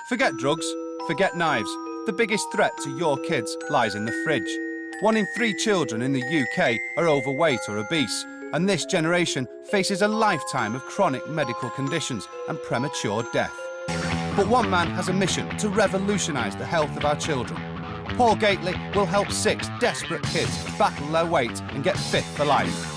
Forget drugs, forget knives. The biggest threat to your kids lies in the fridge. 1 in 3 children in the UK are overweight or obese, and this generation faces a lifetime of chronic medical conditions and premature death. But one man has a mission to revolutionise the health of our children. Paul Gately will help 6 desperate kids battle their weight and get fit for life.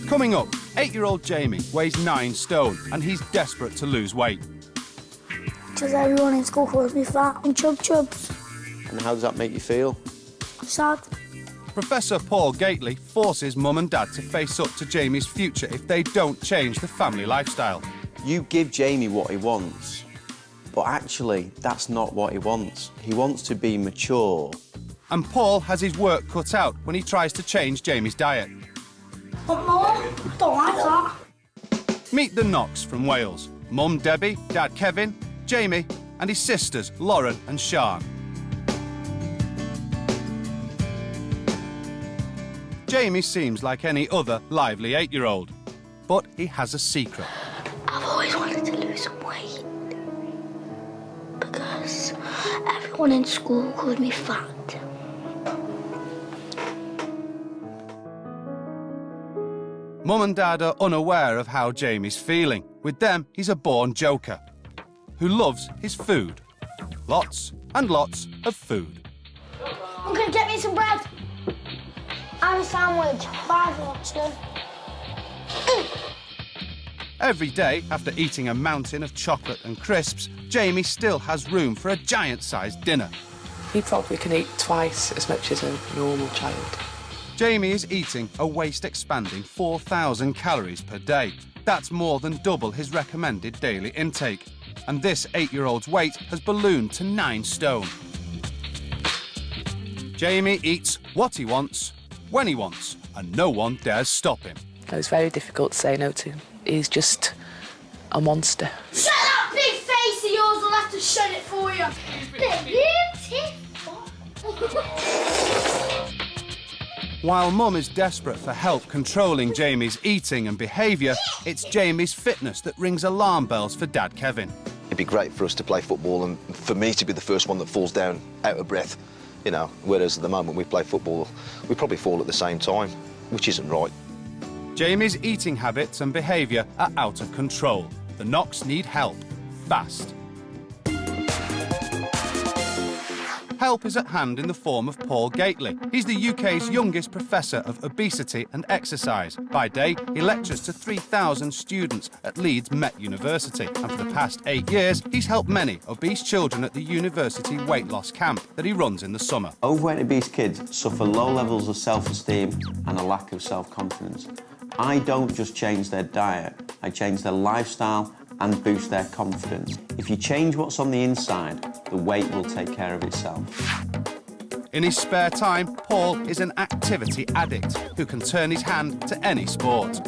Coming up, 8-year-old Jamie weighs 9 stone and he's desperate to lose weight. Because everyone in school calls me fat and chubs. And how does that make you feel? Sad. Professor Paul Gately forces Mum and Dad to face up to Jamie's future if they don't change the family lifestyle. You give Jamie what he wants, but actually, that's not what he wants. He wants to be mature. And Paul has his work cut out when he tries to change Jamie's diet. But Mum, I don't like that. Meet the Knocks from Wales. Mum Debbie, Dad Kevin, Jamie and his sisters Lauren and Sian. Jamie seems like any other lively 8-year-old, but he has a secret. I've always wanted to lose some weight because everyone in school called me fat. Mum and Dad are unaware of how Jamie's feeling. With them, he's a born joker who loves his food. Lots and lots of food. I'm going to get me some bread and a sandwich. 5 lots, then. Every day, after eating a mountain of chocolate and crisps, Jamie still has room for a giant-sized dinner. He probably can eat twice as much as a normal child. Jamie is eating a waist-expanding 4,000 calories per day. That's more than double his recommended daily intake. And this 8-year-old's weight has ballooned to 9 stone. Jamie eats what he wants, when he wants, and no one dares stop him. It's very difficult to say no to. He's just a monster. Shut that big face of yours, I'll have to shut it for you. Beautiful. While Mum is desperate for help controlling Jamie's eating and behaviour, it's Jamie's fitness that rings alarm bells for Dad Kevin. It'd be great for us to play football and for me to be the first one that falls down out of breath, you know, whereas at the moment we play football, we probably fall at the same time, which isn't right. Jamie's eating habits and behaviour are out of control. The Knocks need help, fast. Help is at hand in the form of Paul Gately. He's the UK's youngest professor of obesity and exercise. By day, he lectures to 3,000 students at Leeds Met University. And for the past 8 years, he's helped many obese children at the university weight loss camp that he runs in the summer. Overweight obese kids suffer low levels of self-esteem and a lack of self-confidence. I don't just change their diet, I change their lifestyle and boost their confidence. If you change what's on the inside, the weight will take care of itself. In his spare time, Paul is an activity addict who can turn his hand to any sport.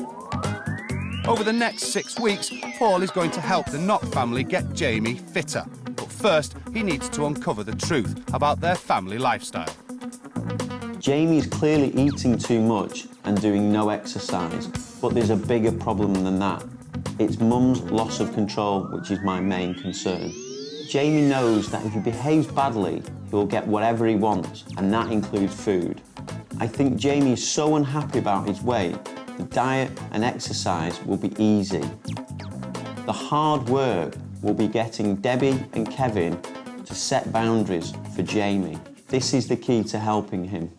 Over the next 6 weeks, Paul is going to help the Knock family get Jamie fitter. But first, he needs to uncover the truth about their family lifestyle. Jamie's clearly eating too much and doing no exercise, but there's a bigger problem than that. It's Mum's loss of control, which is my main concern. Jamie knows that if he behaves badly, he'll get whatever he wants, and that includes food. I think Jamie is so unhappy about his weight, the diet and exercise will be easy. The hard work will be getting Debbie and Kevin to set boundaries for Jamie. This is the key to helping him.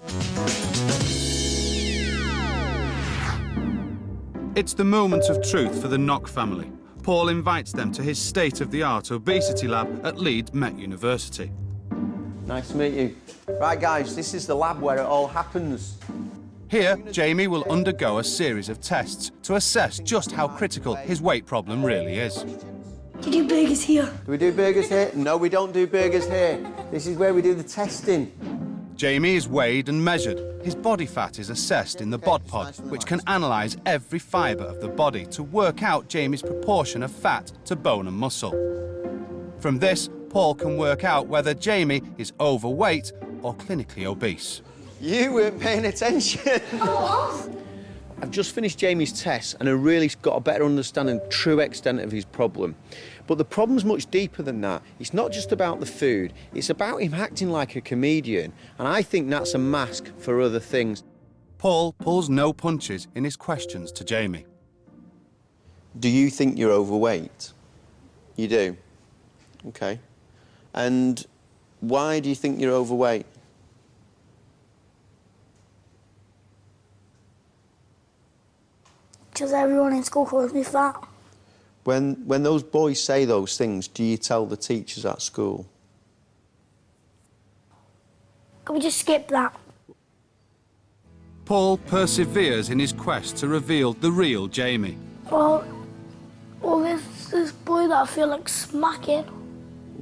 It's the moment of truth for the Knock family. Paul invites them to his state-of-the-art obesity lab at Leeds Met University. Nice to meet you. Right, guys, this is the lab where it all happens. Here, Jamie will undergo a series of tests to assess just how critical his weight problem really is. Do you do burgers here? Do we do burgers here? No, we don't do burgers here. This is where we do the testing. Jamie is weighed and measured. His body fat is assessed in the bod pod, which can analyse every fibre of the body to work out Jamie's proportion of fat to bone and muscle. From this, Paul can work out whether Jamie is overweight or clinically obese. You weren't paying attention. I've just finished Jamie's test and I really got a better understanding of the true extent of his problem. But the problem's much deeper than that. It's not just about the food, it's about him acting like a comedian, and I think that's a mask for other things. Paul pulls no punches in his questions to Jamie. Do you think you're overweight? You do? OK. And why do you think you're overweight? Because everyone in school calls me fat. When those boys say those things, do you tell the teachers at school? Can we just skip that? Paul perseveres in his quest to reveal the real Jamie. Well, this boy that I feel like smacking,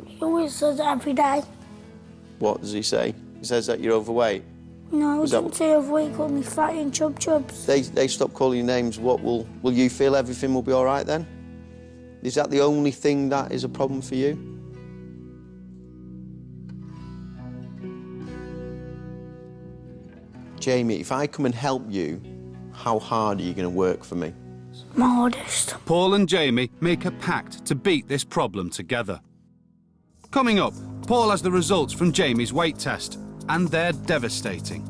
he always says it every day. What does he say? He says that you're overweight? No, he Is that doesn't say overweight, he called me fatty and chubs. They stop calling you names. What will you feel everything will be all right then? Is that the only thing that is a problem for you? Jamie, if I come and help you, how hard are you going to work for me? My hardest. Paul and Jamie make a pact to beat this problem together. Coming up, Paul has the results from Jamie's weight test, and they're devastating.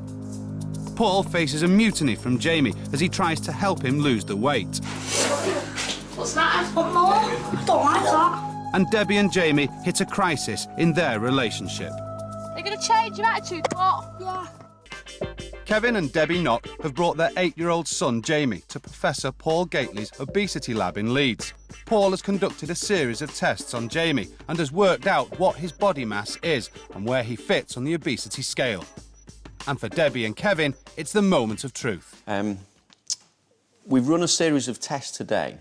Paul faces a mutiny from Jamie as he tries to help him lose the weight. What's that? Want more? I don't like that. And Debbie and Jamie hit a crisis in their relationship. Are you going to change your attitude, what? Yeah. Kevin and Debbie Knott have brought their 8-year-old son, Jamie, to Professor Paul Gately's obesity lab in Leeds. Paul has conducted a series of tests on Jamie and has worked out what his body mass is and where he fits on the obesity scale. And for Debbie and Kevin, it's the moment of truth. We've run a series of tests today.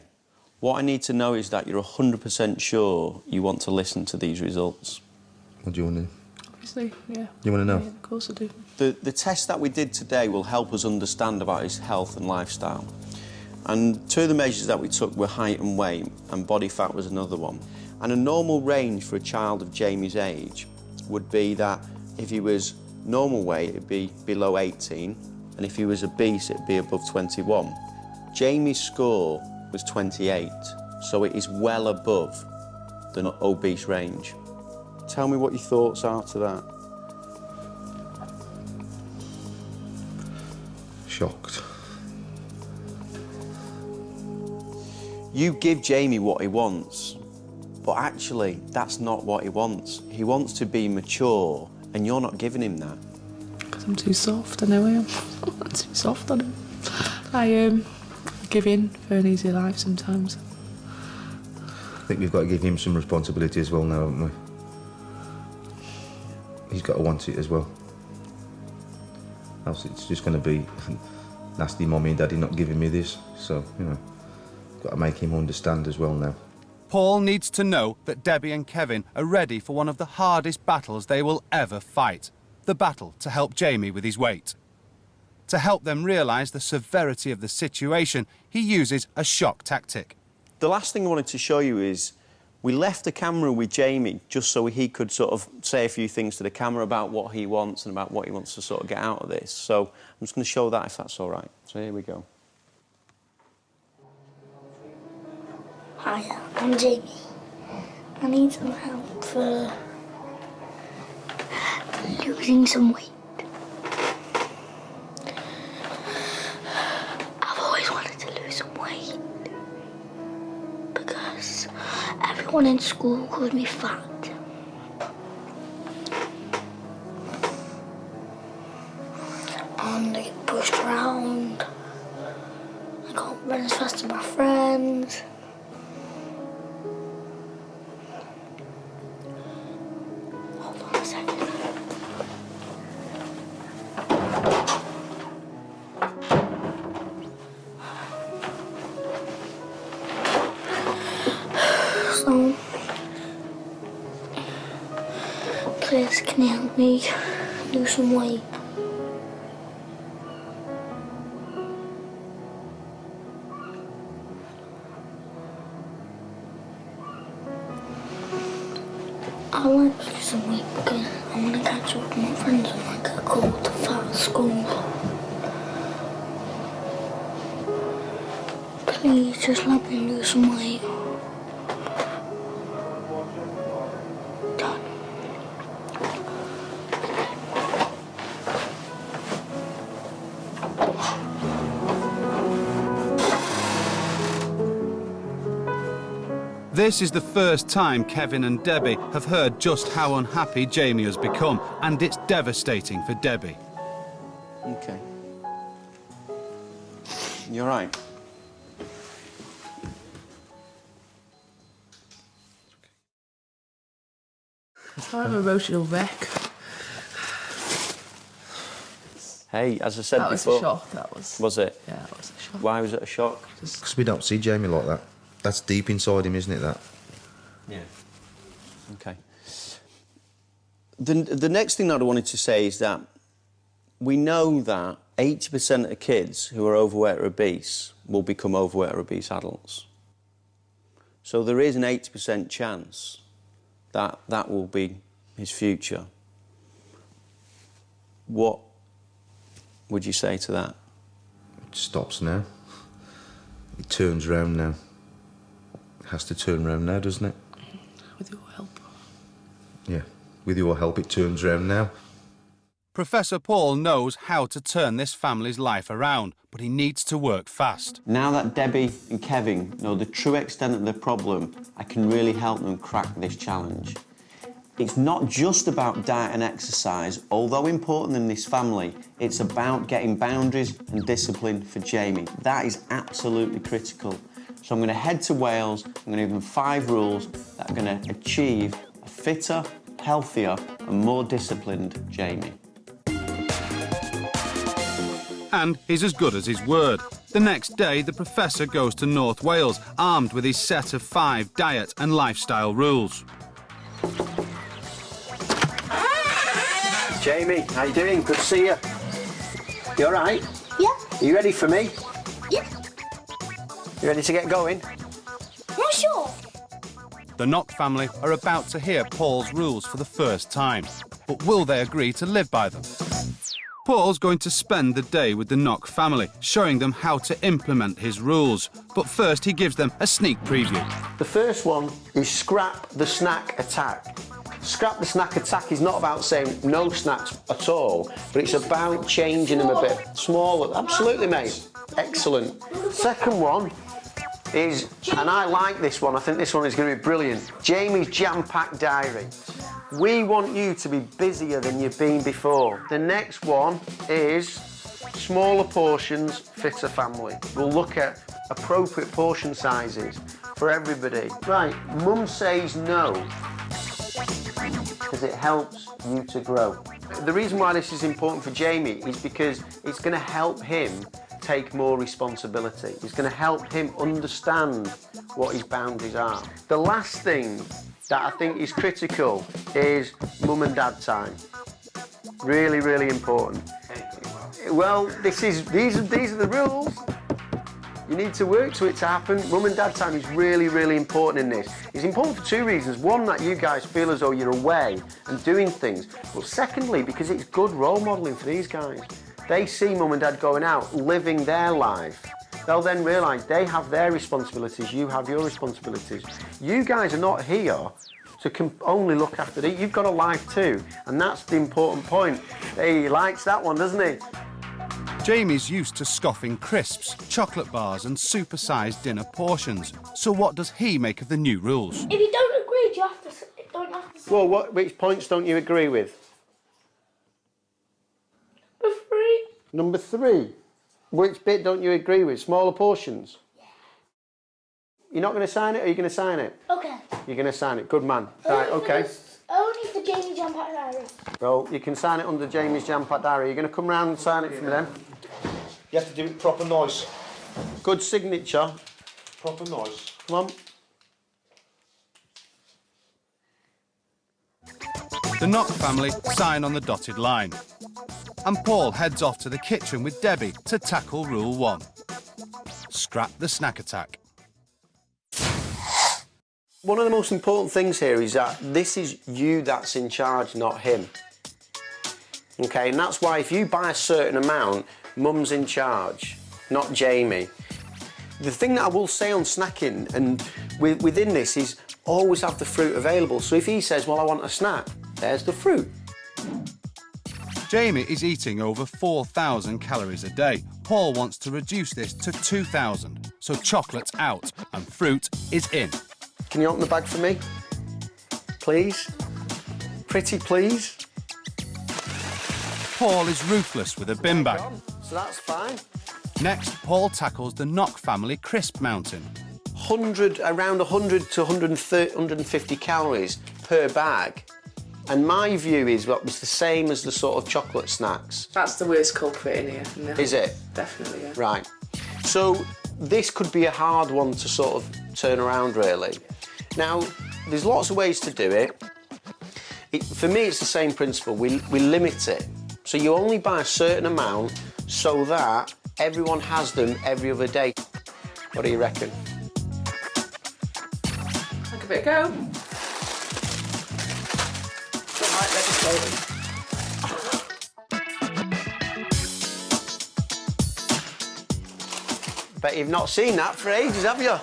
What I need to know is that you're 100% sure you want to listen to these results. What do you want to do? Obviously, yeah. You want to know? Yeah, of course I do. The test that we did today will help us understand about his health and lifestyle. And two of the measures that we took were height and weight, and body fat was another one. And a normal range for a child of Jamie's age would be that if he was normal weight, it'd be below 18, and if he was obese, it'd be above 21. Jamie's score was 28, so it is well above the obese range. Tell me what your thoughts are to that. Shocked. You give Jamie what he wants, but actually, that's not what he wants. He wants to be mature, and you're not giving him that. Because I'm too soft, I know I am. I'm too soft, I know. I give in for an easy life sometimes. I think we've got to give him some responsibility as well now, haven't we? He's got to want it as well. Else it's just going to be nasty mommy and daddy not giving me this. So, you know, got to make him understand as well now. Paul needs to know that Debbie and Kevin are ready for one of the hardest battles they will ever fight. The battle to help Jamie with his weight. To help them realise the severity of the situation, he uses a shock tactic. The last thing I wanted to show you is we left the camera with Jamie just so he could sort of say a few things to the camera about what he wants and about what he wants to sort of get out of this. So I'm just going to show that if that's all right. So here we go. Hi, I'm Jamie. I need some help for losing some weight. I've always wanted to lose some weight because everyone in school called me fat. And I get pushed around. I can't run as fast as my friends. Hold on a second. So, please, can you help me lose some weight? I like to lose some weight because I want to catch up with my friends and like a go to fat school. Please just let me lose some weight. Dad. This is the first time Kevin and Debbie have heard just how unhappy Jamie has become, and it's devastating for Debbie. Okay. You all right? I'm an emotional wreck. Hey, as I said That was before... a shock, that was. Was it? Yeah, that was a shock. Why was it a shock? Because we don't see Jamie like that. That's deep inside him, isn't it, that? Yeah. Okay. The next thing that I wanted to say is that we know that 80% of kids who are overweight or obese will become overweight or obese adults. So there is an 80% chance that that will be his future. What would you say to that? It stops now. It turns round now. It has to turn round now, doesn't it? With your help. Yeah. With your help, it turns round now. Professor Paul knows how to turn this family's life around, but he needs to work fast. Now that Debbie and Kevin know the true extent of the problem, I can really help them crack this challenge. It's not just about diet and exercise, although important in this family, it's about getting boundaries and discipline for Jamie. That is absolutely critical. So I'm going to head to Wales, I'm going to give them 5 rules that are going to achieve a fitter, healthier and more disciplined Jamie. And he's as good as his word. The next day, the professor goes to North Wales, armed with his set of 5 diet and lifestyle rules. Jamie, how you doing? Good to see you. You all right? Yeah. Are you ready for me? Yeah. You ready to get going? Not sure. The Knock family are about to hear Paul's rules for the first time. But will they agree to live by them? Paul's going to spend the day with the Knock family, showing them how to implement his rules. But first, he gives them a sneak preview. The first one is scrap the snack attack. Scrap the snack attack is not about saying no snacks at all, but it's about changing them a bit smaller. Absolutely, mate. Excellent. Second one is, and I like this one, I think this one is going to be brilliant, Jamie's jam-packed diary. We want you to be busier than you've been before. The next one is smaller portions, fitter family. We'll look at appropriate portion sizes for everybody. Right, Mum says no, because it helps you to grow. The reason why this is important for Jamie is because it's going to help him take more responsibility. It's going to help him understand what his boundaries are. The last thing that I think is critical is mum and dad time. Really, really important. Well, these are the rules. You need to work to it to happen. Mum and dad time is really, really important in this. It's important for 2 reasons. One, that you guys feel as though you're away and doing things. But secondly, because it's good role modelling for these guys. They see mum and dad going out, living their life. They'll then realise they have their responsibilities, you have your responsibilities. You guys are not here to only look after it. You've got a life too, and that's the important point. He likes that one, doesn't he? Jamie's used to scoffing crisps, chocolate bars and super-sized dinner portions. So what does he make of the new rules? If you don't agree, you don't have to say. Well, which points don't you agree with? Number 3. Number 3. Which bit don't you agree with? Smaller portions? Yeah. You're not going to sign it, or are you going to sign it? Okay. You're going to sign it. Good man. Right, okay. Only for Jamie jam-packed diary. Well, you can sign it under Jamie's jam-packed diary. You're going to come round and sign it for me then? You have to do it proper nice. Good signature. Proper nice. Come on. The Knock family sign on the dotted line. And Paul heads off to the kitchen with Debbie to tackle rule 1. Scrap the snack attack. One of the most important things here is that this is you that's in charge, not him. Okay, and that's why if you buy a certain amount, Mum's in charge, not Jamie. The thing that I will say on snacking and within this is always have the fruit available. So if he says, well, I want a snack, there's the fruit. Jamie is eating over 4,000 calories a day. Paul wants to reduce this to 2,000, so chocolate's out and fruit is in. Can you open the bag for me? Please? Pretty please? Paul is ruthless with a bin bag. So that's fine. Next, Paul tackles the Knock family crisp mountain. Around 100 to 150 calories per bag. And my view is, well, it's the same as the sort of chocolate snacks. That's the worst culprit in here. No. Is it? Definitely, yeah. Right. So this could be a hard one to sort of turn around, really. Now, there's lots of ways to do it. For me, it's the same principle. We limit it. So you only buy a certain amount so that everyone has them every other day. What do you reckon? I'll give it a go. Bet you've not seen that for ages, have you?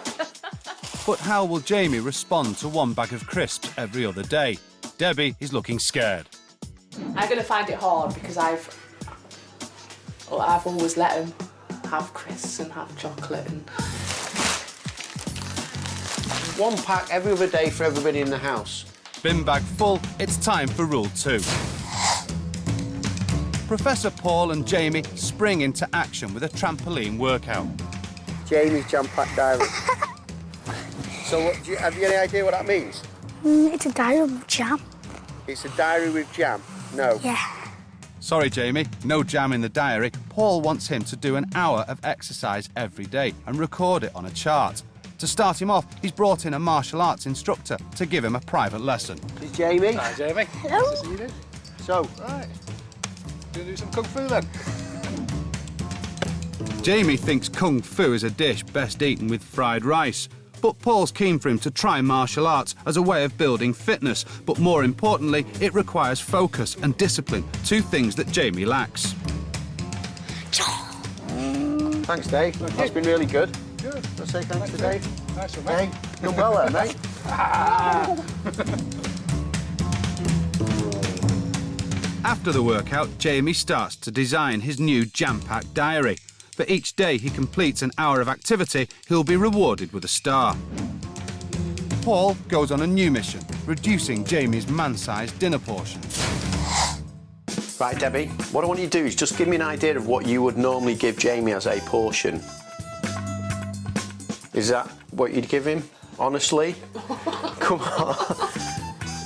But how will Jamie respond to one bag of crisps every other day? Debbie is looking scared. I'm going to find it hard because I've always let him have crisps and have chocolate and... One pack every other day for everybody in the house. Bin bag full, it's time for rule 2. Professor Paul and Jamie spring into action with a trampoline workout. Jamie's jam-packed diary. So have you any idea what that means? It's a diary with jam. It's a diary with jam? No. Yeah. Sorry, Jamie, no jam in the diary. Paul wants him to do an hour of exercise every day and record it on a chart. To start him off, he's brought in a martial arts instructor to give him a private lesson. This is Jamie. Hi, Jamie. Hello. Nice to see you. So, Right. Gonna do some kung fu then? Jamie thinks kung fu is a dish best eaten with fried rice. But Paul's keen for him to try martial arts as a way of building fitness. But more importantly, it requires focus and discipline, 2 things that Jamie lacks. thanks, Dave. That's been really good. Good. I'll say thanks to Dave. Nice one, mate. Hey, done well there, mate. After the workout, Jamie starts to design his new jam-packed diary. For each day he completes an hour of activity, he'll be rewarded with a star. Paul goes on a new mission, reducing Jamie's man-sized dinner portions. Right, Debbie, what I want you to do is just give me an idea of what you would normally give Jamie as a portion. Is that what you'd give him? Honestly? Come on.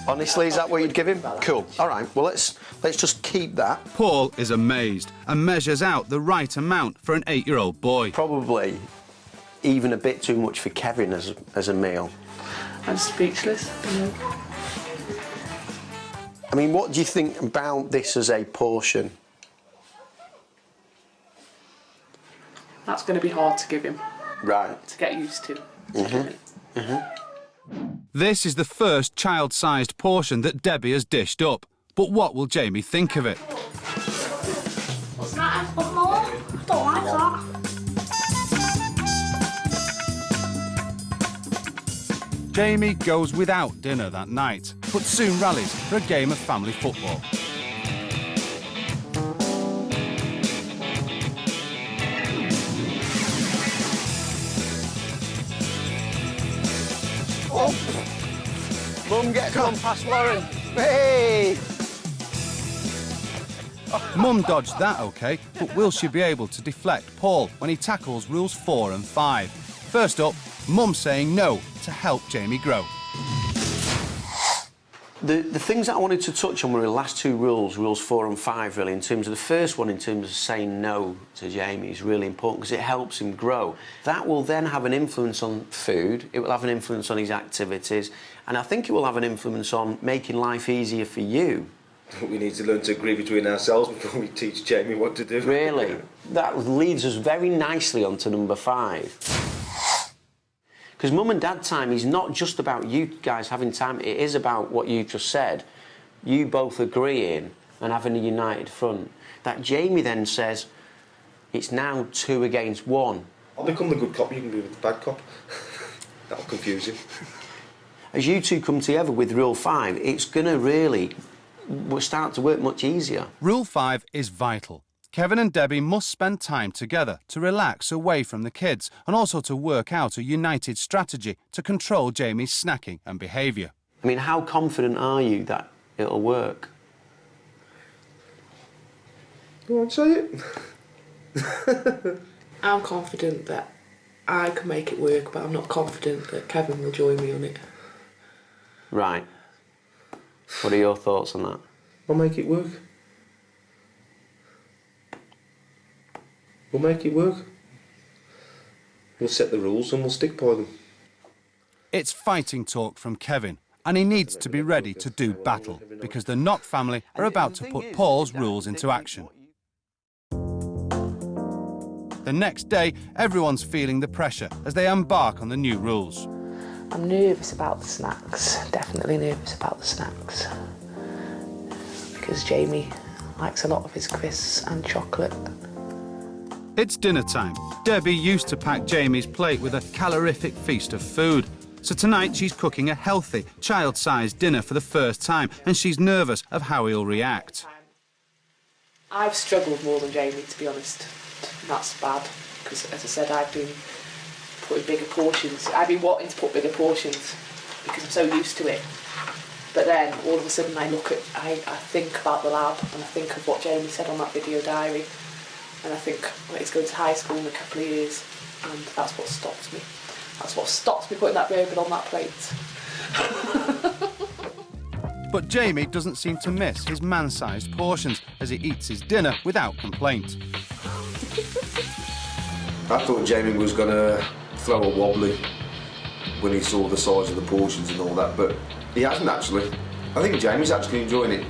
Honestly, is that what you'd give him? Cool. All right, well, let's just keep that. Paul is amazed and measures out the right amount for an 8-year-old boy. Probably even a bit too much for Kevin as a meal. I'm speechless, you know. I mean, what do you think about this as a portion? That's going to be hard to give him. Right. To get used to. This is the first child-sized portion that Debbie has dished up. But what will Jamie think of it? What's that? One more? I don't like that. Jamie goes without dinner that night, but soon rallies for a game of family football. Mum, get on past Lauren. Hey! Mum dodged that OK, but will she be able to deflect Paul when he tackles rules 4 and 5? First up, Mum saying no to help Jamie grow. The things that I wanted to touch on were the last 2 rules, rules 4 and 5, really, in terms of the first one, in terms of saying no to Jamie, is really important because it helps him grow. That will then have an influence on food, it will have an influence on his activities, and I think it will have an influence on making life easier for you. We need to learn to agree between ourselves before we teach Jamie what to do. Really? That leads us very nicely on to number 5. Because mum and dad time is not just about you guys having time, it is about what you've just said. You both agreeing and having a united front. That Jamie then says, it's now 2 against 1. I'll become the good cop, you can be the bad cop. That'll confuse him. As you two come together with Rule 5, it's going to really start to work much easier. Rule 5 is vital. Kevin and Debbie must spend time together to relax away from the kids and also to work out a united strategy to control Jamie's snacking and behaviour. I mean, how confident are you that it'll work? Go on, say it. I'm confident that I can make it work, but I'm not confident that Kevin will join me on it. Right. What are your thoughts on that? I'll make it work. We'll make it work. We'll set the rules and we'll stick by them. It's fighting talk from Kevin, and he needs to be ready to do battle because the Knock family are about to put Paul's rules into action. The next day, everyone's feeling the pressure as they embark on the new rules. I'm nervous about the snacks, definitely nervous about the snacks. Because Jamie likes a lot of his crisps and chocolate. It's dinner time. Debbie used to pack Jamie's plate with a calorific feast of food. So tonight she's cooking a healthy, child-sized dinner for the first time, and she's nervous of how he'll react. I've struggled more than Jamie, to be honest. And that's bad, because as I said, I've been putting bigger portions. I've been wanting to put bigger portions because I'm so used to it. But then all of a sudden I think about the lab and I think of what Jamie said on that video diary. And I think, well, he's going to high school in a couple of years, and that's what stops me. That's what stops me putting that burger on that plate. But Jamie doesn't seem to miss his man-sized portions as he eats his dinner without complaint. I thought Jamie was going to throw a wobbly when he saw the size of the portions and all that, but he hasn't actually. I think Jamie's actually enjoying it.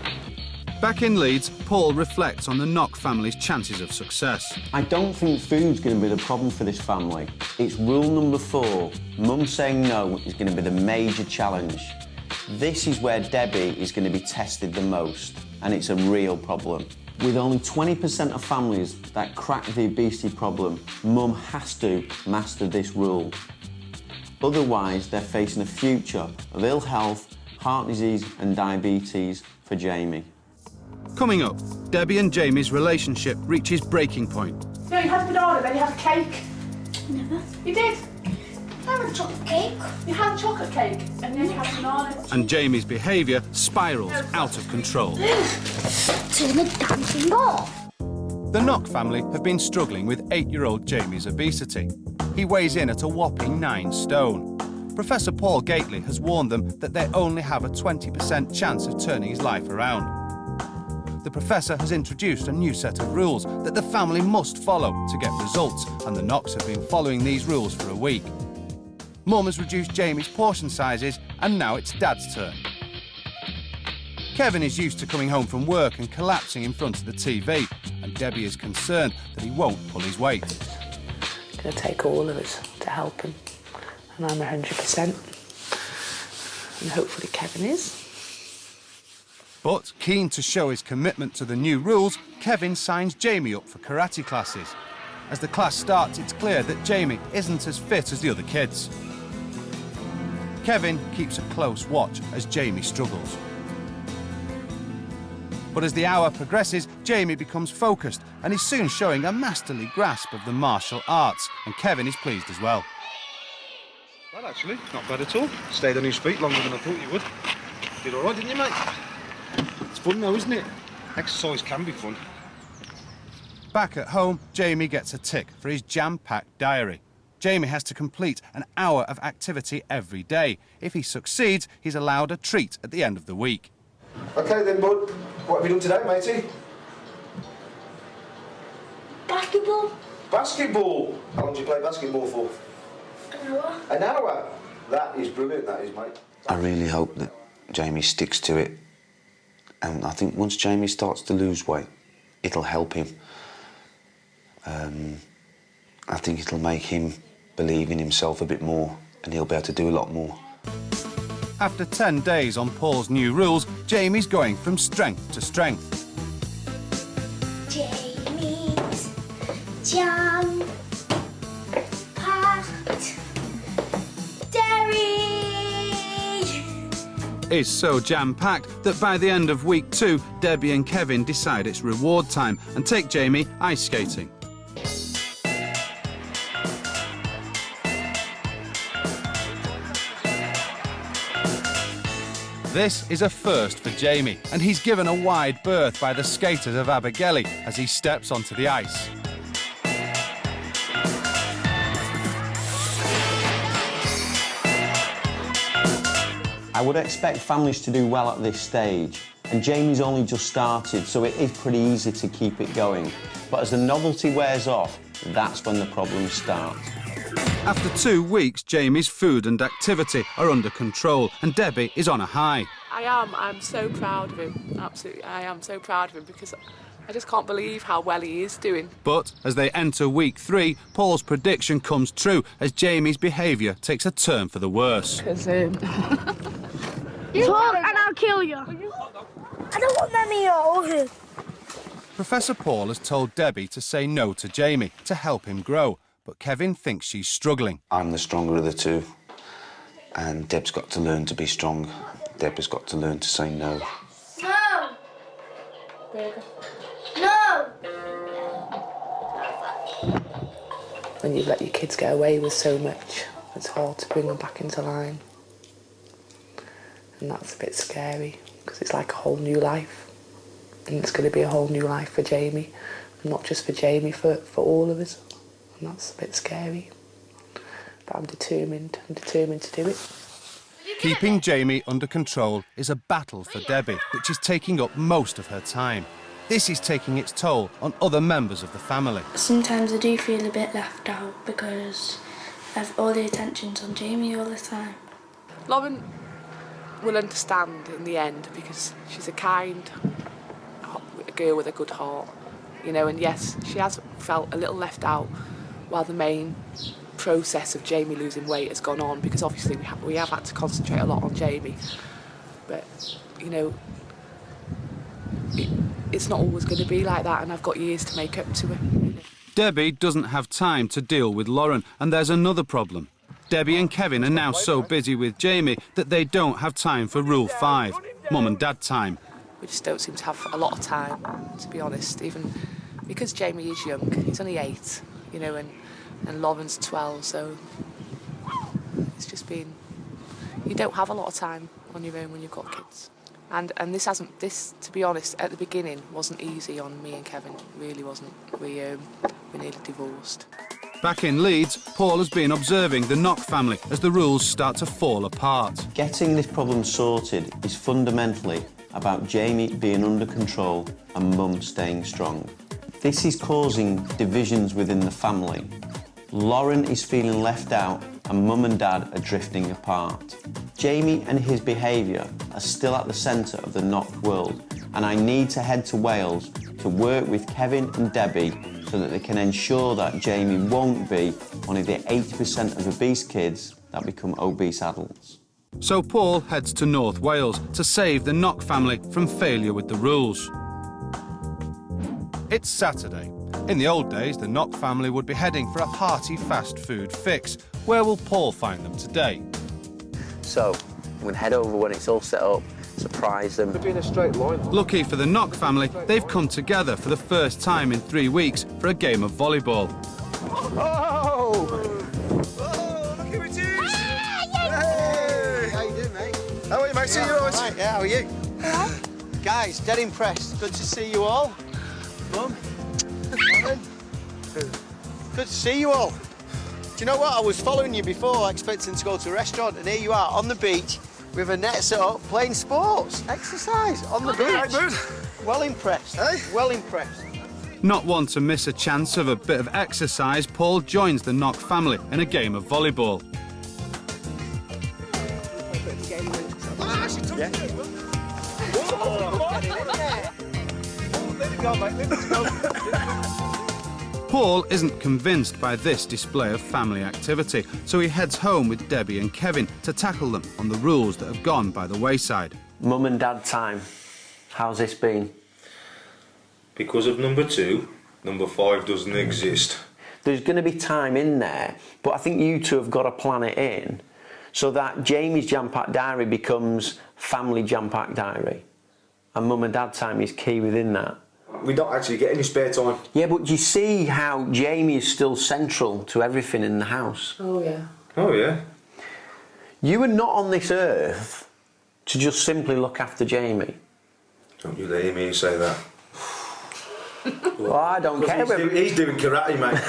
Back in Leeds, Paul reflects on the Knock family's chances of success. I don't think food's going to be the problem for this family. It's rule number 4. Mum saying no is going to be the major challenge. This is where Debbie is going to be tested the most, and it's a real problem. With only 20% of families that crack the obesity problem, Mum has to master this rule. Otherwise, they're facing a future of ill health, heart disease and diabetes for Jamie. Coming up, Debbie and Jamie's relationship reaches breaking point. No, you had a banana, then you had a cake. Never. You did. I had a chocolate cake. You had a chocolate cake, and then you had a banana. And Jamie's behaviour spirals out of control. Turn the dancing off. The Knock family have been struggling with 8-year-old Jamie's obesity. He weighs in at a whopping 9 stone. Professor Paul Gately has warned them that they only have a 20% chance of turning his life around. The professor has introduced a new set of rules that the family must follow to get results, and the Knocks have been following these rules for a week. Mum has reduced Jamie's portion sizes, and now it's Dad's turn. Kevin is used to coming home from work and collapsing in front of the TV, and Debbie is concerned that he won't pull his weight. It's going to take all of us to help him, and I'm 100%. And hopefully Kevin is. But, keen to show his commitment to the new rules, Kevin signs Jamie up for karate classes. As the class starts, it's clear that Jamie isn't as fit as the other kids. Kevin keeps a close watch as Jamie struggles. But as the hour progresses, Jamie becomes focused and is soon showing a masterly grasp of the martial arts, and Kevin is pleased as well. Well, actually, not bad at all. Stayed on his feet longer than I thought you would. Did all right, didn't you, mate? It's fun though, isn't it? Exercise can be fun. Back at home, Jamie gets a tick for his jam-packed diary. Jamie has to complete an hour of activity every day. If he succeeds, he's allowed a treat at the end of the week. OK then, bud. What have you done today, matey? Basketball. Basketball. How long do you play basketball for? An hour. An hour? That is brilliant, that is, mate. I really hope that Jamie sticks to it. And I think once Jamie starts to lose weight, it'll help him. I think it'll make him believe in himself a bit more and he'll be able to do a lot more. After 10 days on Paul's new rules, Jamie's going from strength to strength. Jamie's jam packed dairy Is so jam-packed that by the end of week 2, Debbie and Kevin decide it's reward time and take Jamie ice skating. This is a first for Jamie, and he's given a wide berth by the skaters of Abergele as he steps onto the ice. I would expect families to do well at this stage, and Jamie's only just started, so it is pretty easy to keep it going. But as the novelty wears off, that's when the problems start. After 2 weeks, Jamie's food and activity are under control, and Debbie is on a high. I'm so proud of him, absolutely. I am so proud of him because I just can't believe how well he is doing. But as they enter week 3, Paul's prediction comes true as Jamie's behaviour takes a turn for the worse. Talk and I'll kill you. I don't want none of your Professor Paul has told Debbie to say no to Jamie to help him grow, but Kevin thinks she's struggling. I'm the stronger of the two, and Deb's got to learn to be strong. Deb has got to learn to say no. No! No! When you let your kids get away with so much, it's hard to bring them back into line. And that's a bit scary, because it's like a whole new life. And it's going to be a whole new life for Jamie. And not just for Jamie, for all of us. And that's a bit scary. But I'm determined to do it. Keeping Jamie under control is a battle for Debbie, which is taking up most of her time. This is taking its toll on other members of the family. Sometimes I do feel a bit left out because all the attention's on Jamie all the time. Lauren will understand in the end because she's a kind girl with a good heart, you know, and yes, she has felt a little left out while the main process of Jamie losing weight has gone on, because obviously we have had to concentrate a lot on Jamie, but you know, it's not always going to be like that, and I've got years to make up to it. Debbie doesn't have time to deal with Lauren, and there's another problem. Debbie and Kevin are now so busy with Jamie that they don't have time for Rule 5, Mum and Dad time. We just don't seem to have a lot of time, to be honest, even because Jamie is young. He's only 8, you know, and Lauren's 12, so it's just been... You don't have a lot of time on your own when you've got kids. And this, to be honest, at the beginning wasn't easy on me and Kevin. It really wasn't. We nearly divorced. Back in Leeds, Paul has been observing the Knock family as the rules start to fall apart. Getting this problem sorted is fundamentally about Jamie being under control and Mum staying strong. This is causing divisions within the family. Lauren is feeling left out and Mum and Dad are drifting apart. Jamie and his behaviour are still at the centre of the Knock world, and I need to head to Wales to work with Kevin and Debbie so that they can ensure that Jamie won't be one of the 80% of obese kids that become obese adults. So Paul heads to North Wales to save the Knock family from failure with the rules. It's Saturday. In the old days, the Knock family would be heading for a hearty fast food fix. Where will Paul find them today? So, we'll head over when it's all set up, surprise them. Could be in a straight line. Lucky for the Knock family, they've come together for the first time in 3 weeks for a game of volleyball. Oh! Look who it is! Hey! How you doing, mate? How are you, mate? See you all right. Yeah, how are you? Guys, dead impressed. Good to see you all. Mum. Morning. Good to see you all. Do you know what? I was following you before, expecting to go to a restaurant, and here you are on the beach with a net set up, playing sports, exercise on the beach. Well impressed. Hey? Well impressed. Not one to miss a chance of a bit of exercise, Paul joins the Knock family in a game of volleyball. Yeah. Let it go, mate. Let it go. Paul isn't convinced by this display of family activity, so he heads home with Debbie and Kevin to tackle them on the rules that have gone by the wayside. Mum and dad time. How's this been? Because of number 2, number 5 doesn't exist. There's going to be time in there, but I think you two have got to plan it in so that Jamie's jam-packed diary becomes family jam-packed diary. And mum and dad time is key within that. We don't actually get any spare time. Yeah, but you see how Jamie is still central to everything in the house. Oh, yeah. Oh, yeah. You are not on this earth to just simply look after Jamie. Don't you let him say that. Well, I don't care. He's doing karate, mate.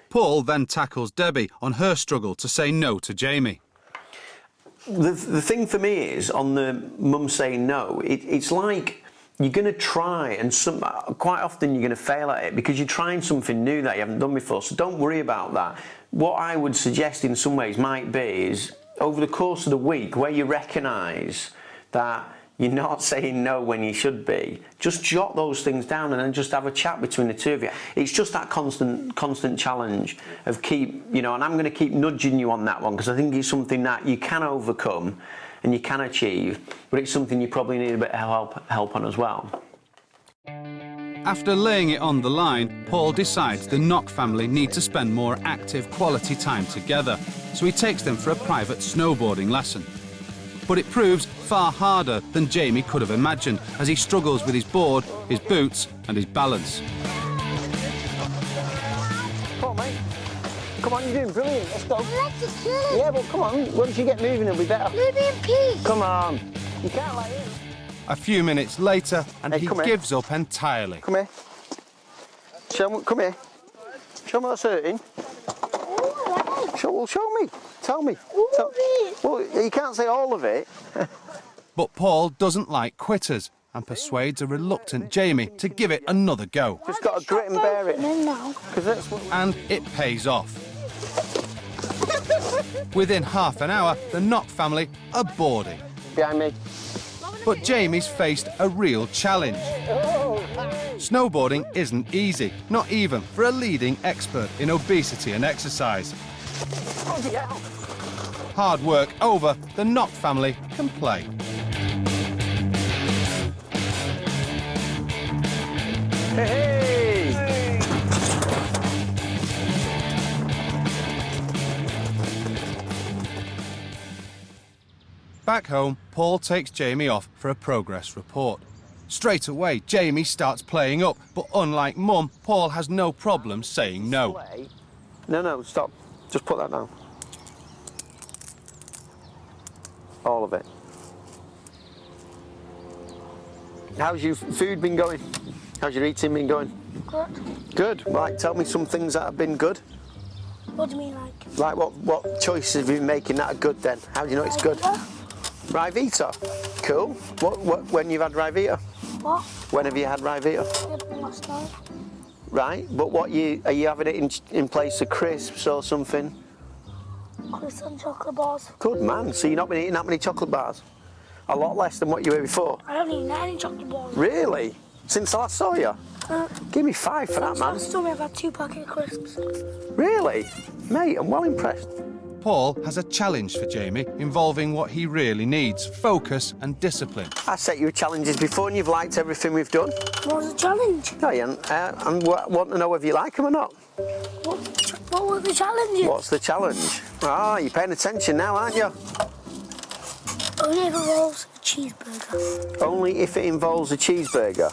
Paul then tackles Debbie on her struggle to say no to Jamie. The thing for me is, on the mum saying no, it's like you're going to try, and quite often you're going to fail at it because you're trying something new that you haven't done before, so don't worry about that. What I would suggest in some ways might be is, over the course of the week, where you recognise that you're not saying no when you should be, just jot those things down and then just have a chat between the two of you. It's just that constant challenge of and I'm going to keep nudging you on that one because I think it's something that you can overcome and you can achieve, but it's something you probably need a bit of help on as well. After laying it on the line, Paul decides the Knock family need to spend more active quality time together, so he takes them for a private snowboarding lesson. But it proves far harder than Jamie could have imagined as he struggles with his board, his boots and his balance. Come on, mate. Come on, you're doing brilliant. Let's go. Yeah, but come on. Once you get moving, it'll be better. Leave me in peace. Come on. You can't let in. A few minutes later, and hey, he gives up entirely. Come here. Come here. Show me what's hurting. Show me. Tell me. Well, you can't say all of it. But Paul doesn't like quitters and persuades a reluctant Jamie to give it another go. Just got to grit and bear it. And it pays off. Within half an hour, the Knock family are boarding. Behind me. But Jamie's faced a real challenge. Snowboarding isn't easy, not even for a leading expert in obesity and exercise. Hard work over, the Knock family can play. Hey! Back home, Paul takes Jamie off for a progress report. Straight away, Jamie starts playing up, but unlike Mum, Paul has no problem saying no. No, stop. Just put that down. All of it. How's your food been going? How's your eating been going? Good. Good. Right, tell me some things that have been good. What do you mean, like? Like what choices have you been making that are good then? How do you know it's good? Ryvita. Cool. When you've had Ryvita? What? When have you had Ryvita? Last night. Right, but are you having it in place of crisps or something? Crisps and chocolate bars. Good man. So you've not been eating that many chocolate bars? A lot less than what you were before? I haven't eaten any chocolate bars. Really? Since I last saw you? Give me 5 for that, man. Last time I've had 2 packets of crisps. Really? Mate, I'm well impressed. Paul has a challenge for Jamie involving what he really needs, focus and discipline. I set you challenges before and you've liked everything we've done. What was the challenge? No, you haven't. I want to know whether you like them or not. What was the challenge? What's the challenge? Ah, you're paying attention now, aren't you? Only if it involves a cheeseburger. Only if it involves a cheeseburger.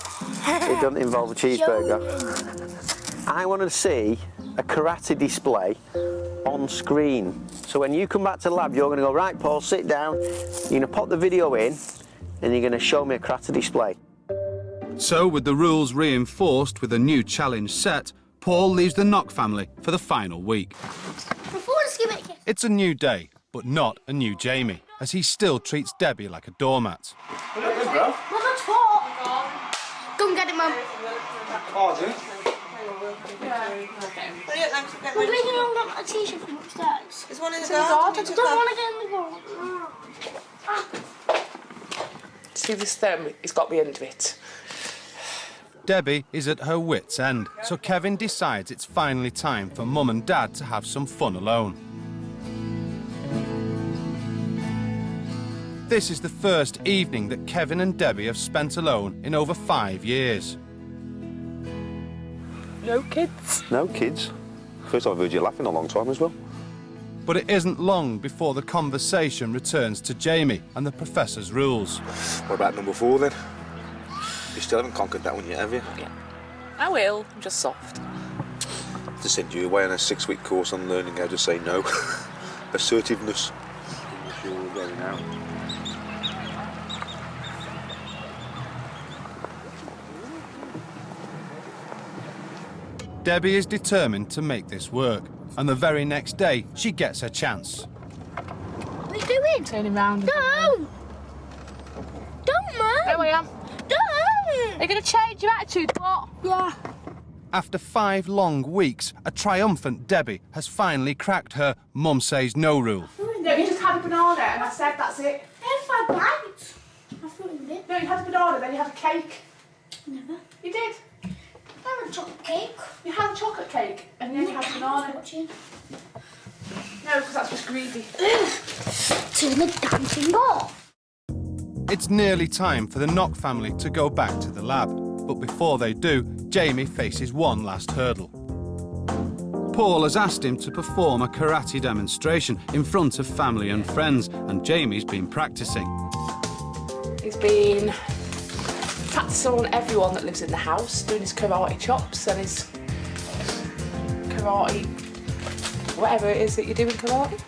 It doesn't involve a cheeseburger. I want to see a karate display on screen. So when you come back to the lab, you're going to go, right, Paul, sit down. You're going to pop the video in and you're going to show me a karate display. So, with the rules reinforced with a new challenge set, Paul leaves the Knock family for the final week. It's a new day, but not a new Jamie, as he still treats Debbie like a doormat. Don't get it, Mum. Oh, do you? We're bringing along a t-shirt from upstairs. There's one in the garden. garden. I don't want to get in the garden. See this stem? It's got the end of it. Debbie is at her wit's end, so Kevin decides it's finally time for Mum and Dad to have some fun alone. This is the first evening that Kevin and Debbie have spent alone in over 5 years. No kids? No kids. First time I've heard you laugh in a long time as well. But it isn't long before the conversation returns to Jamie and the professor's rules. What about number 4 then? You still haven't conquered that one yet, have you? Yeah. I will, I'm just soft. To send you away on a 6-week course on learning how to say no. Assertiveness. I'm sure we're going out. Debbie is determined to make this work, and the very next day she gets her chance. What are you doing? Turning round. No! Don't, Mum! There I am. Don't! Are you going to change your attitude, what? Yeah. After 5 long weeks, a triumphant Debbie has finally cracked her Mum says no rule. No, you just had a banana and I said that's it. I had 5 bites. I thought you did. No, you had a banana, then you had a cake. Never. You did. I had a chocolate cake. You had a chocolate cake and then you had a banana. Watching. No, because that's just greedy. Turn the dancing ball. It's nearly time for the Knock family to go back to the lab, but before they do, Jamie faces one last hurdle. Paul has asked him to perform a karate demonstration in front of family and friends, and Jamie's been practicing. He's been practicing on everyone that lives in the house, doing his karate chops and his karate, whatever it is that you do in karate.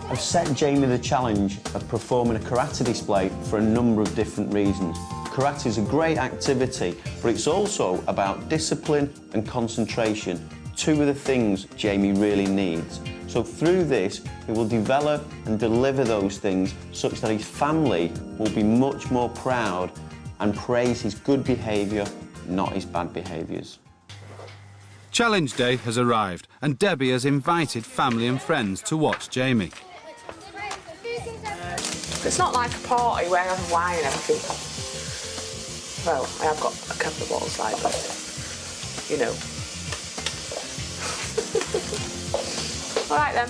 I've set Jamie the challenge of performing a karate display for a number of different reasons. Karate is a great activity, but it's also about discipline and concentration, 2 of the things Jamie really needs. So through this, he will develop and deliver those things such that his family will be much more proud and praise his good behaviour, not his bad behaviours. Challenge day has arrived, and Debbie has invited family and friends to watch Jamie. It's not like a party where I'm wine and everything. Well, I have got a couple of bottles like but you know. All right then.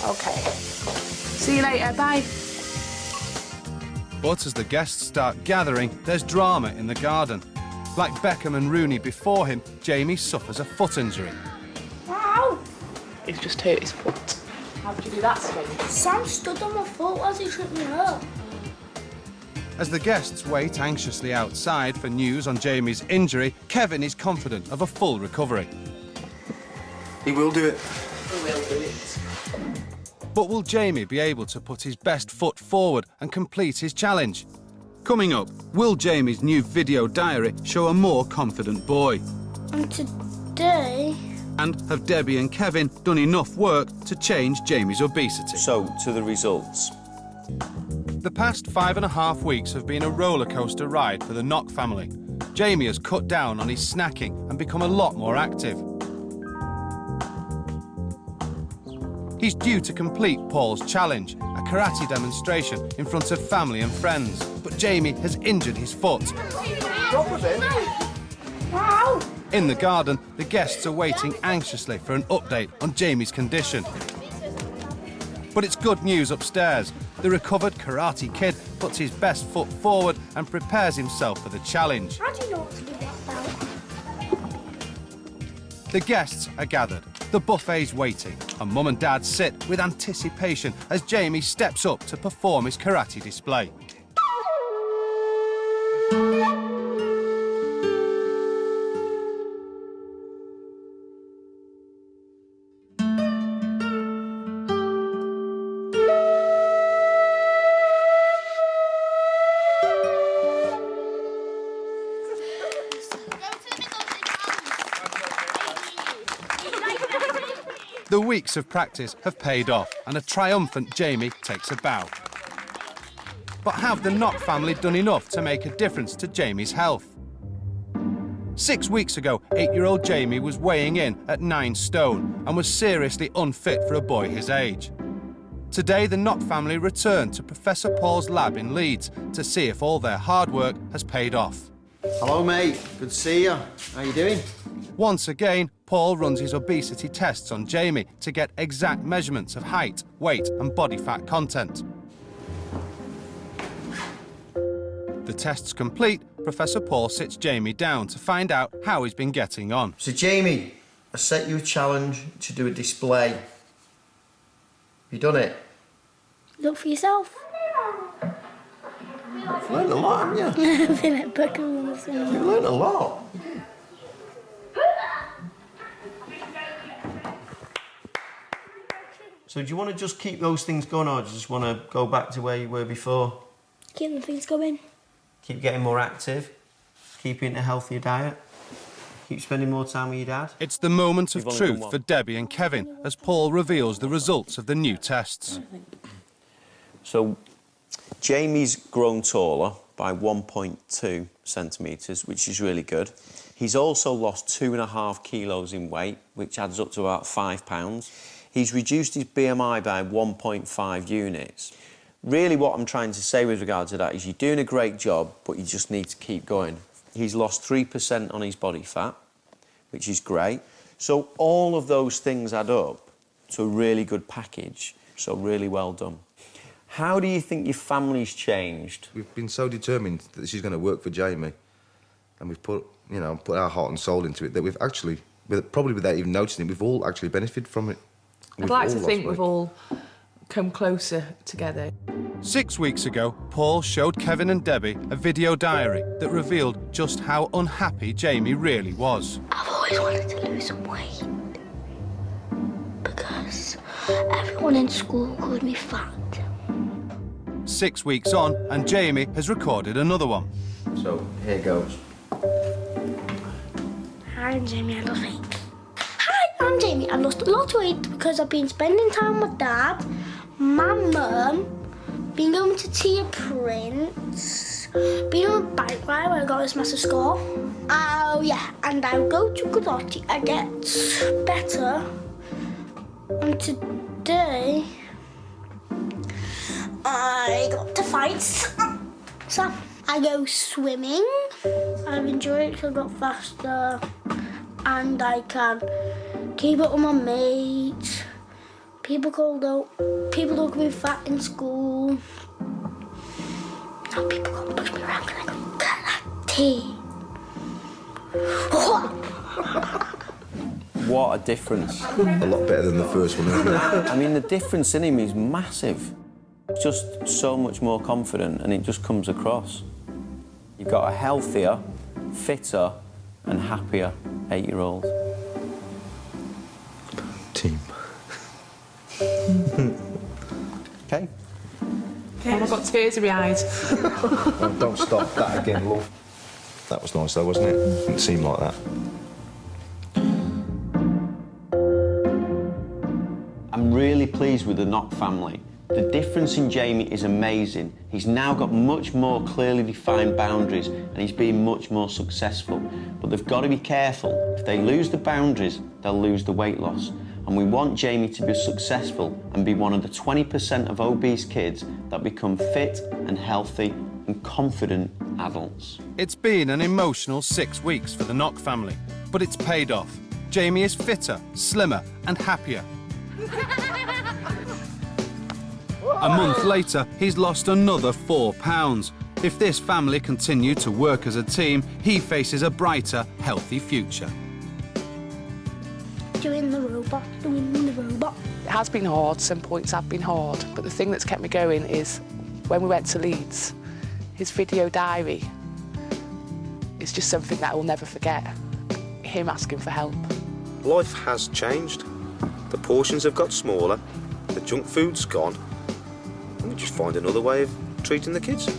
Okay. See you later, bye. But as the guests start gathering, there's drama in the garden. Like Beckham and Rooney before him, Jamie suffers a foot injury. Wow! He's just hurt his foot. How did you do that, Sam? Sam stood on my foot as he tripped me up. As the guests wait anxiously outside for news on Jamie's injury, Kevin is confident of a full recovery. He will do it. He will do it. But will Jamie be able to put his best foot forward and complete his challenge? Coming up, will Jamie's new video diary show a more confident boy? And today... And have Debbie and Kevin done enough work to change Jamie's obesity? So, to the results. The past 5.5 weeks have been a rollercoaster ride for the Knock family. Jamie has cut down on his snacking and become a lot more active. He's due to complete Paul's challenge, a karate demonstration in front of family and friends. But Jamie has injured his foot. Wow! In the garden, the guests are waiting anxiously for an update on Jamie's condition. But it's good news upstairs. The recovered karate kid puts his best foot forward and prepares himself for the challenge. How do you know what to do that about? The guests are gathered, the buffet's waiting, and Mum and Dad sit with anticipation as Jamie steps up to perform his karate display. The weeks of practice have paid off, and a triumphant Jamie takes a bow. But have the Knock family done enough to make a difference to Jamie's health? 6 weeks ago, 8-year-old Jamie was weighing in at 9 stone and was seriously unfit for a boy his age. Today, the Knock family returned to Professor Paul's lab in Leeds to see if all their hard work has paid off. Hello, mate. Good to see you. How you doing? Once again, Paul runs his obesity tests on Jamie to get exact measurements of height, weight and body fat content. The tests complete, Professor Paul sits Jamie down to find out how he's been getting on. So, Jamie, I set you a challenge to do a display. Have you done it? Look for yourself. You've learned a lot, haven't you? I've been at Buckingham. You've learned a lot. So do you want to just keep those things going, or do you just want to go back to where you were before? Keep the things going. Keep getting more active, keep eating a healthier diet, keep spending more time with your dad. It's the moment of You've only done truth one. for Debbie and Kevin as Paul reveals the results of the new tests. So Jamie's grown taller by 1.2 centimetres, which is really good. He's also lost 2.5 kilos in weight, which adds up to about £5. He's reduced his BMI by 1.5 units. Really what I'm trying to say with regard to that is you're doing a great job, but you just need to keep going. He's lost 3% on his body fat, which is great. So all of those things add up to a really good package, so really well done. How do you think your family's changed? We've been so determined that this is going to work for Jamie, and we've put our heart and soul into it, that we've actually, probably without even noticing it, we've all actually benefited from it. I'd like to think we've all come closer together. 6 weeks ago, Paul showed Kevin and Debbie a video diary that revealed just how unhappy Jamie really was. I've always wanted to lose some weight because everyone in school called me fat. 6 weeks on, and Jamie has recorded another one. So, here goes. Hi, I'm Jamie, I lost weight. Hi, I'm Jamie. I lost a lot of weight because I've been spending time with Dad, my mum, been going to Tia Prince, been on a bike ride where I got this massive score. Oh, yeah, and I go to karate. I get better. And today, I got to fights. So, I go swimming. I've enjoyed it because I got faster. And I can keep up with my mates. People don't me fat in school. Now people can't push me around because I got karate. What a difference. A lot better than the first one, isn't it? I mean, the difference in him is massive. Just so much more confident, and it just comes across. You've got a healthier, fitter and happier 8-year-old. Team. Okay. Oh, I've got tears in my eyes. Oh, don't stop that again, love. That was nice though, wasn't it? Didn't seem like that. I'm really pleased with the Knock family. The difference in Jamie is amazing. He's now got much more clearly defined boundaries and he's been much more successful. But they've got to be careful. If they lose the boundaries, they'll lose the weight loss. And we want Jamie to be successful and be one of the 20% of obese kids that become fit and healthy and confident adults. It's been an emotional 6 weeks for the Knock family, but it's paid off. Jamie is fitter, slimmer and happier. A month later, he's lost another 4 pounds. If this family continue to work as a team, he faces a brighter, healthy future. Doing the robot. It has been hard, some points have been hard, but the thing that's kept me going is when we went to Leeds, his video diary is just something that I will never forget. Him asking for help. Life has changed. The portions have got smaller, the junk food's gone, and we just find another way of treating the kids.